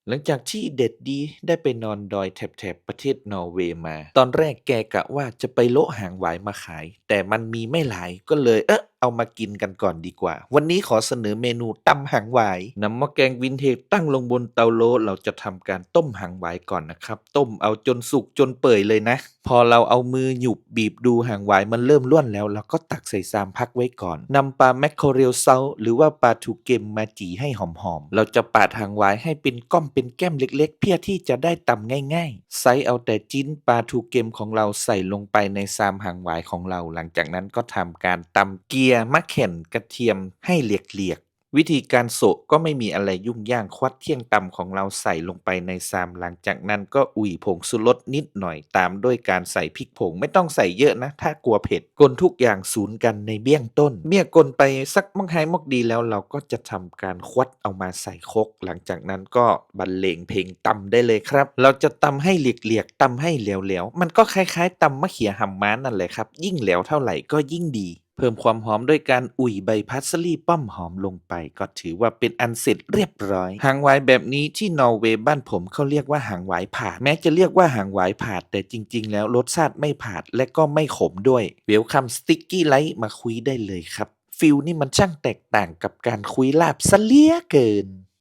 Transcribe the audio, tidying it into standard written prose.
หลังจากที่เด็ดดีได้ไปนอนดอยแถบประเทศนอร์เวย์มา ตอนแรกแกกะว่าจะไปโละหางหวายมาขาย แต่มันมีไม่หลายก็เลยเอามากินกันก่อนดีกว่า วันนี้ขอเสนอเมนูตำหางหวายนำหม้อแกงวินเทจตั้งลงบนเตาโลเราจะทำการต้มหางหวายก่อนนะครับ ต้มเอาจนสุกจนเปื่อยเลยนะ พอเราเอามือหยุบบีบดูหางหวายมันเริ่มร่วนแล้วเราก็ตักใส่ซามพักไว้ก่อนนำปลาแมคเคอเรลเซาหรือว่าปลาทูเกมมาจี่ให้หอมๆเราจะปาดหางหวายให้เป็นก้อมเป็นแก้มเล็กๆเพื่อที่จะได้ตำง่ายๆไซส์เอาแต่จิ้นปลาทูเกมของเราใส่ลงไปในซามหางหวายของเราหลังจากนั้นก็ทำการตำเกียร์มะเข่นกระเทียมให้เรียกๆวิธีการโสะก็ไม่มีอะไรยุ่งยากควัดเที่ยงตำของเราใส่ลงไปในซามหลังจากนั้นก็อุ่ยผงชูรสนิดหน่อยตามด้วยการใส่พริกผงไม่ต้องใส่เยอะนะถ้ากลัวเผ็ดกลทุกอย่างศูนย์กันในเบี้ยงต้นเมื่อกลไปสักมักไฮมกดีแล้วเราก็จะทำการควัดเอามาใส่ครกหลังจากนั้นก็บรรเลงเพลงตำได้เลยครับเราจะตำให้เรียกๆตำให้เหลวๆมันก็คล้ายๆตำมะเขือห่ำม้านั่นแหละครับยิ่งเหลวเท่าไหร่ก็ยิ่งดีเพิ่มความหอมด้วยการอุ่ยใบพัสลีป้อมหอมลงไปก็ถือว่าเป็นอันเสร็จเรียบร้อยหางหวายแบบนี้ที่นอร์เวย์บ้านผมเขาเรียกว่าหางหวายผาดแม้จะเรียกว่าหางหวายผาดแต่จริงๆแล้วรสชาติไม่ผาดและก็ไม่ขมด้วยเวลคัมสติ๊กกี้ไลท์มาคุยได้เลยครับฟิลนี่มันช่างแตกต่างกับการคุยลาบซะเหลือเกิน